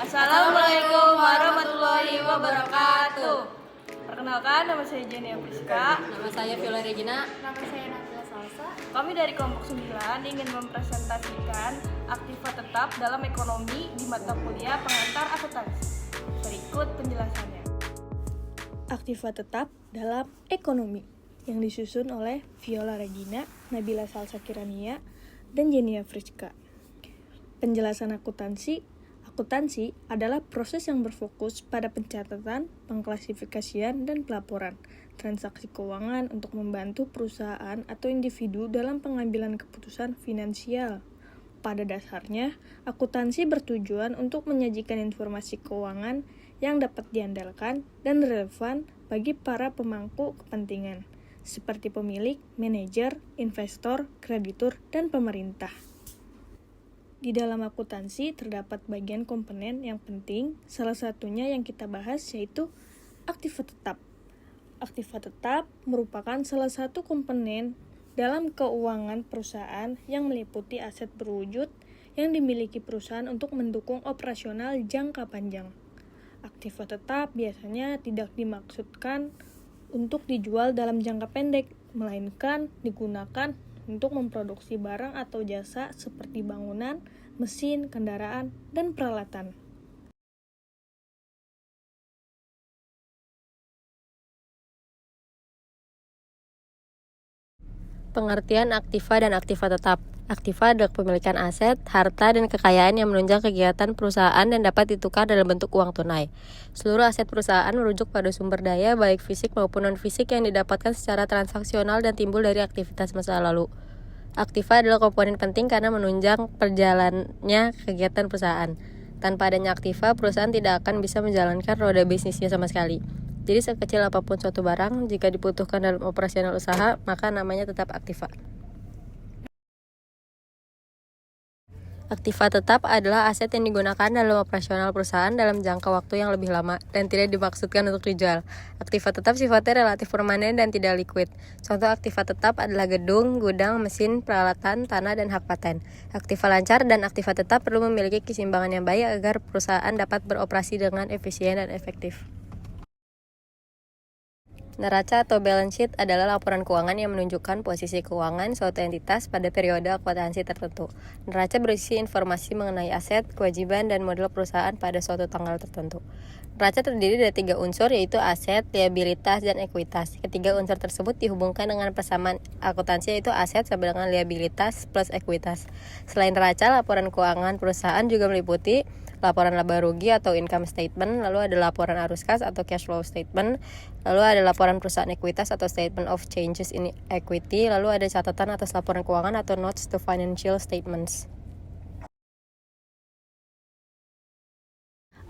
Assalamualaikum warahmatullahi wabarakatuh. Perkenalkan, nama saya Jenny Apriska. Nama saya Viola Regina. Nama saya Nabila Salsa. Kami dari kelompok 9 ingin mempresentasikan aktiva tetap dalam ekonomi di mata kuliah pengantar akuntansi. Berikut penjelasannya. Aktiva tetap dalam ekonomi yang disusun oleh Viola Regina, Nabila Salsa Kirania, dan Jenny Apriska. Penjelasan akuntansi adalah proses yang berfokus pada pencatatan, pengklasifikasian, dan pelaporan transaksi keuangan untuk membantu perusahaan atau individu dalam pengambilan keputusan finansial. Pada dasarnya, akuntansi bertujuan untuk menyajikan informasi keuangan yang dapat diandalkan dan relevan bagi para pemangku kepentingan, seperti pemilik, manajer, investor, kreditur, dan pemerintah. Di dalam akuntansi terdapat bagian komponen yang penting, salah satunya yang kita bahas yaitu aktiva tetap. Aktiva tetap merupakan salah satu komponen dalam keuangan perusahaan yang meliputi aset berwujud yang dimiliki perusahaan untuk mendukung operasional jangka panjang. Aktiva tetap biasanya tidak dimaksudkan untuk dijual dalam jangka pendek, melainkan digunakan untuk memproduksi barang atau jasa seperti bangunan, mesin, kendaraan, dan peralatan. Pengertian aktiva dan aktiva tetap. Aktiva adalah kepemilikan aset, harta, dan kekayaan yang menunjang kegiatan perusahaan dan dapat ditukar dalam bentuk uang tunai. Seluruh aset perusahaan merujuk pada sumber daya baik fisik maupun non-fisik yang didapatkan secara transaksional dan timbul dari aktivitas masa lalu. Aktiva adalah komponen penting karena menunjang perjalannya kegiatan perusahaan. Tanpa adanya aktiva, perusahaan tidak akan bisa menjalankan roda bisnisnya sama sekali. Jadi sekecil apapun suatu barang, jika dibutuhkan dalam operasional usaha, maka namanya tetap aktiva. Aktiva tetap adalah aset yang digunakan dalam operasional perusahaan dalam jangka waktu yang lebih lama dan tidak dimaksudkan untuk dijual. Aktiva tetap sifatnya relatif permanen dan tidak liquid. Contoh aktiva tetap adalah gedung, gudang, mesin, peralatan, tanah, dan hak paten. Aktiva lancar dan aktiva tetap perlu memiliki keseimbangan yang baik agar perusahaan dapat beroperasi dengan efisien dan efektif. Neraca atau balance sheet adalah laporan keuangan yang menunjukkan posisi keuangan suatu entitas pada periode akuntansi tertentu. Neraca berisi informasi mengenai aset, kewajiban, dan modal perusahaan pada suatu tanggal tertentu. Neraca terdiri dari 3 unsur yaitu aset, liabilitas, dan ekuitas. Ketiga unsur tersebut dihubungkan dengan persamaan akuntansi yaitu aset sama dengan liabilitas plus ekuitas. Selain neraca, laporan keuangan perusahaan juga meliputi laporan laba rugi atau income statement, lalu ada laporan arus kas atau cash flow statement, lalu ada laporan perusahaan ekuitas atau statement of changes in equity, lalu ada catatan atas laporan keuangan atau notes to financial statements.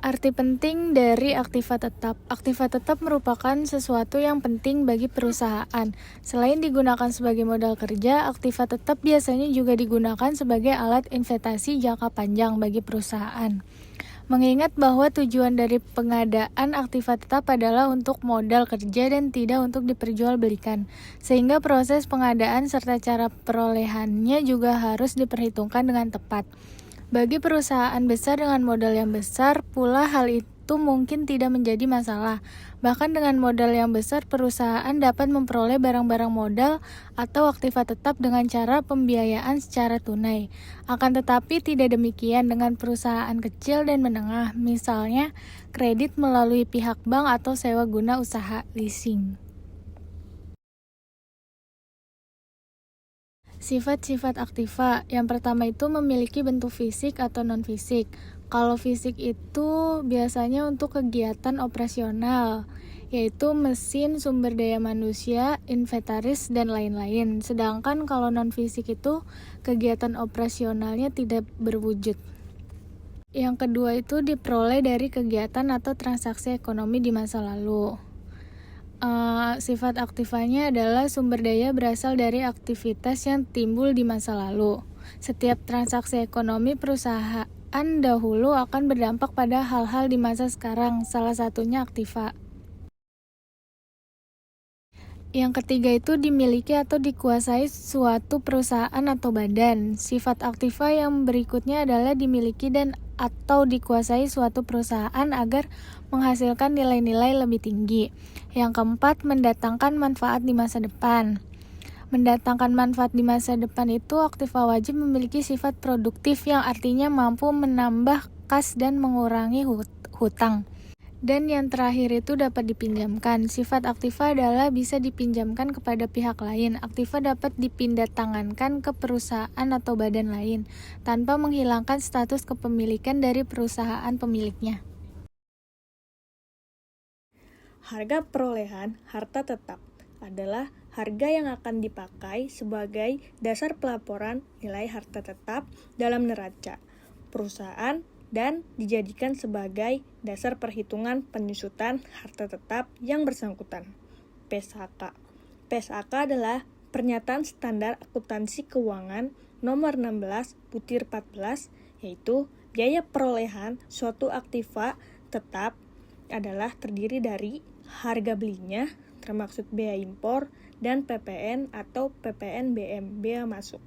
Arti penting dari aktiva tetap. Aktiva tetap merupakan sesuatu yang penting bagi perusahaan. Selain digunakan sebagai modal kerja, aktiva tetap biasanya juga digunakan sebagai alat investasi jangka panjang bagi perusahaan. Mengingat bahwa tujuan dari pengadaan aktiva tetap adalah untuk modal kerja dan tidak untuk diperjualbelikan, sehingga proses pengadaan serta cara perolehannya juga harus diperhitungkan dengan tepat. Bagi perusahaan besar dengan modal yang besar pula hal itu mungkin tidak menjadi masalah. Bahkan dengan modal yang besar, perusahaan dapat memperoleh barang-barang modal atau aktiva tetap dengan cara pembiayaan secara tunai. Akan tetapi tidak demikian dengan perusahaan kecil dan menengah, misalnya kredit melalui pihak bank atau sewa guna usaha leasing. Sifat-sifat aktiva. Yang pertama itu memiliki bentuk fisik atau non-fisik. Kalau fisik itu biasanya untuk kegiatan operasional, yaitu mesin, sumber daya manusia, inventaris, dan lain-lain. Sedangkan kalau non-fisik itu kegiatan operasionalnya tidak berwujud. Yang kedua itu diperoleh dari kegiatan atau transaksi ekonomi di masa lalu. Sifat aktivanya adalah sumber daya berasal dari aktivitas yang timbul di masa lalu. Setiap transaksi ekonomi perusahaan dahulu akan berdampak pada hal-hal di masa sekarang, salah satunya aktiva. Yang ketiga itu dimiliki atau dikuasai suatu perusahaan atau badan. Sifat aktiva yang berikutnya adalah dimiliki dan atau dikuasai suatu perusahaan agar menghasilkan nilai-nilai lebih tinggi. Yang keempat, mendatangkan manfaat di masa depan. Mendatangkan manfaat di masa depan itu aktiva wajib memiliki sifat produktif yang artinya mampu menambah kas dan mengurangi hutang. Dan yang terakhir itu dapat dipinjamkan. Sifat aktiva adalah bisa dipinjamkan kepada pihak lain. Aktiva dapat dipindahtangankan ke perusahaan atau badan lain tanpa menghilangkan status kepemilikan dari perusahaan pemiliknya. Harga perolehan harta tetap adalah harga yang akan dipakai sebagai dasar pelaporan nilai harta tetap dalam neraca perusahaan dan dijadikan sebagai dasar perhitungan penyusutan harta tetap yang bersangkutan. PSAK. PSAK adalah Pernyataan Standar Akuntansi Keuangan nomor 16/14, yaitu biaya perolehan suatu aktiva tetap adalah terdiri dari harga belinya, termaksud bea impor, dan PPN atau PPNBM, bea masuk,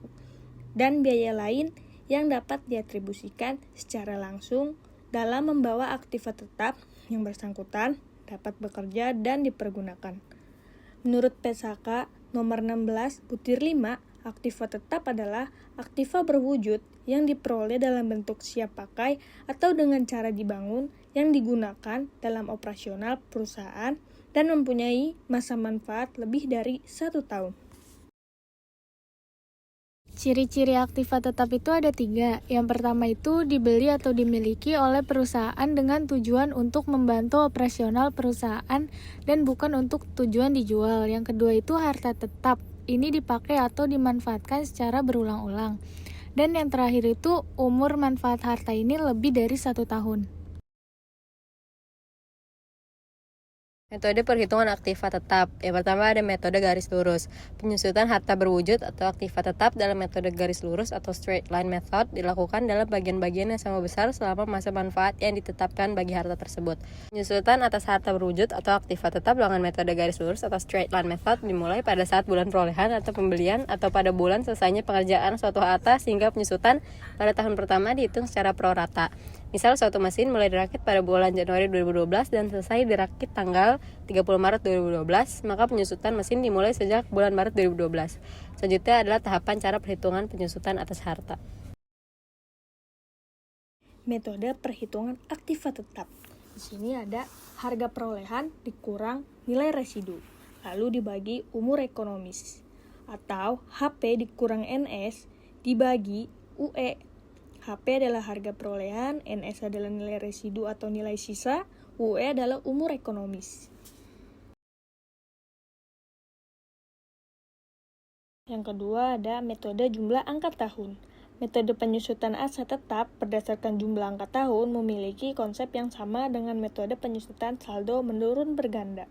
dan biaya lain yang dapat diatribusikan secara langsung dalam membawa aktiva tetap yang bersangkutan dapat bekerja dan dipergunakan. Menurut PSAK nomor 16/5, aktiva tetap adalah aktiva berwujud yang diperoleh dalam bentuk siap pakai atau dengan cara dibangun yang digunakan dalam operasional perusahaan dan mempunyai masa manfaat lebih dari 1 tahun. Ciri-ciri aktiva tetap itu ada 3. Yang pertama itu dibeli atau dimiliki oleh perusahaan dengan tujuan untuk membantu operasional perusahaan dan bukan untuk tujuan dijual. Yang kedua itu harta tetap. Ini dipakai atau dimanfaatkan secara berulang-ulang. Dan yang terakhir itu umur manfaat harta ini lebih dari 1 tahun. Metode perhitungan aktiva tetap. Yang pertama ada metode garis lurus. Penyusutan harta berwujud atau aktiva tetap dalam metode garis lurus atau straight line method dilakukan dalam bagian-bagian yang sama besar selama masa manfaat yang ditetapkan bagi harta tersebut. Penyusutan atas harta berwujud atau aktiva tetap dengan metode garis lurus atau straight line method dimulai pada saat bulan perolehan atau pembelian atau pada bulan selesainya pengerjaan suatu harta sehingga penyusutan pada tahun pertama dihitung secara prorata. Misal suatu mesin mulai dirakit pada bulan Januari 2012 dan selesai dirakit tanggal 30 Maret 2012, maka penyusutan mesin dimulai sejak bulan Maret 2012. Selanjutnya adalah tahapan cara perhitungan penyusutan atas harta. Metode perhitungan aktiva tetap. Di sini ada harga perolehan dikurang nilai residu, lalu dibagi umur ekonomis, atau HP dikurang NS dibagi UE. HP adalah harga perolehan, NS adalah nilai residu atau nilai sisa, UE adalah umur ekonomis. Yang kedua ada metode jumlah angka tahun. Metode penyusutan aset tetap berdasarkan jumlah angka tahun memiliki konsep yang sama dengan metode penyusutan saldo menurun berganda.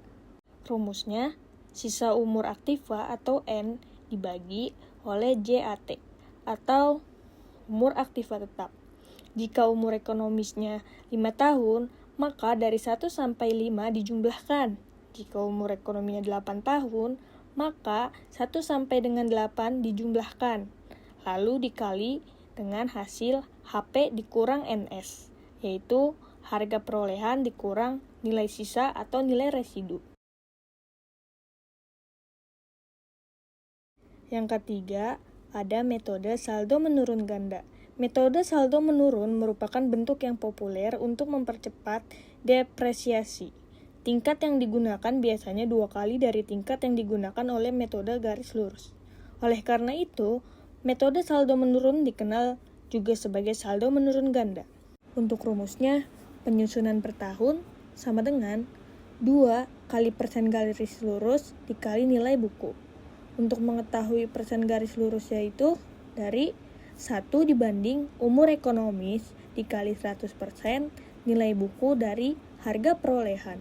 Rumusnya, sisa umur aktiva atau N dibagi oleh JAT atau umur aktiva tetap. Jika umur ekonomisnya 5 tahun, maka dari 1 sampai 5 dijumlahkan. Jika umur ekonominya 8 tahun, maka 1 sampai dengan 8 dijumlahkan. Lalu dikali dengan hasil HP dikurang NS, yaitu harga perolehan dikurang nilai sisa atau nilai residu. Yang ketiga, ada metode saldo menurun ganda. Metode saldo menurun merupakan bentuk yang populer untuk mempercepat depresiasi. Tingkat yang digunakan biasanya 2 kali dari tingkat yang digunakan oleh metode garis lurus. Oleh karena itu, metode saldo menurun dikenal juga sebagai saldo menurun ganda. Untuk rumusnya, penyusunan per tahun sama dengan 2 kali persen garis lurus dikali nilai buku. Untuk mengetahui persen garis lurus yaitu dari 1 dibanding umur ekonomis dikali 100% nilai buku dari harga perolehan.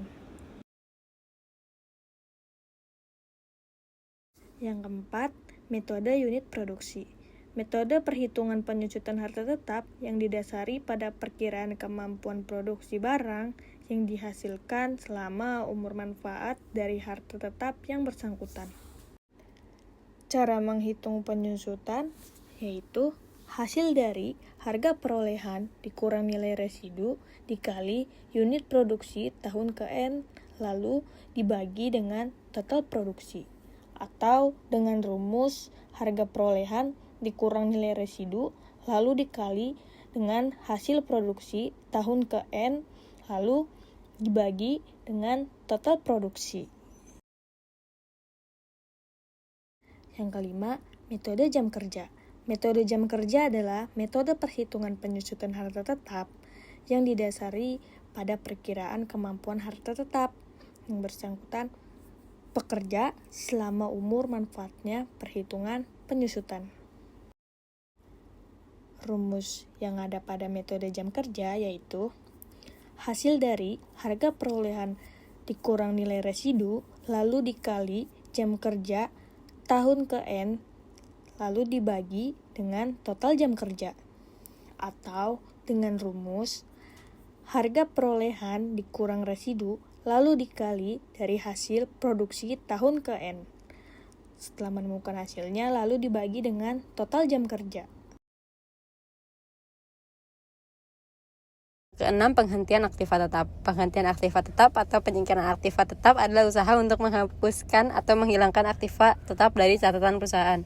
Yang keempat, metode unit produksi. Metode perhitungan penyusutan harta tetap yang didasari pada perkiraan kemampuan produksi barang yang dihasilkan selama umur manfaat dari harta tetap yang bersangkutan. Cara menghitung penyusutan yaitu hasil dari harga perolehan dikurang nilai residu dikali unit produksi tahun ke N lalu dibagi dengan total produksi, atau dengan rumus harga perolehan dikurang nilai residu lalu dikali dengan hasil produksi tahun ke N lalu dibagi dengan total produksi. Yang kelima, metode jam kerja. Metode jam kerja adalah metode perhitungan penyusutan harta tetap yang didasari pada perkiraan kemampuan harta tetap yang bersangkutan pekerja selama umur manfaatnya perhitungan penyusutan. Rumus yang ada pada metode jam kerja yaitu hasil dari harga perolehan dikurang nilai residu lalu dikali jam kerja tahun ke N lalu dibagi dengan total jam kerja, atau dengan rumus harga perolehan dikurang residu lalu dikali dari hasil produksi tahun ke N. Setelah menemukan hasilnya lalu dibagi dengan total jam kerja. Keenam, penghentian aktiva tetap. Penghentian aktiva tetap atau penyingkiran aktiva tetap adalah usaha untuk menghapuskan atau menghilangkan aktiva tetap dari catatan perusahaan.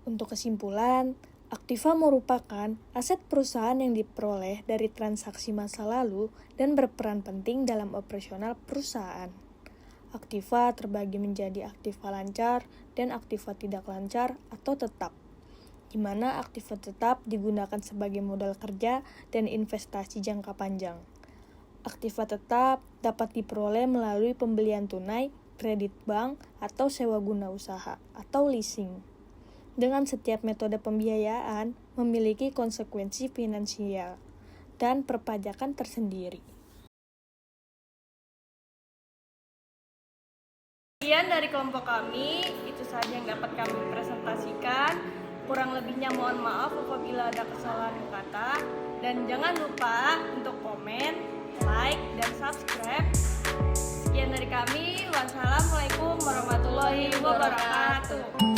Untuk kesimpulan, aktiva merupakan aset perusahaan yang diperoleh dari transaksi masa lalu dan berperan penting dalam operasional perusahaan. Aktiva terbagi menjadi aktiva lancar dan aktiva tidak lancar atau tetap, di mana aktiva tetap digunakan sebagai modal kerja dan investasi jangka panjang. Aktiva tetap dapat diperoleh melalui pembelian tunai, kredit bank, atau sewa guna usaha atau leasing. Dengan setiap metode pembiayaan memiliki konsekuensi finansial dan perpajakan tersendiri. Sekian dari kelompok kami, itu saja yang dapat kami presentasikan. Kurang lebihnya mohon maaf apabila ada kesalahan kata. Dan jangan lupa untuk komen, like, dan subscribe. Sekian dari kami. Wassalamualaikum warahmatullahi wabarakatuh.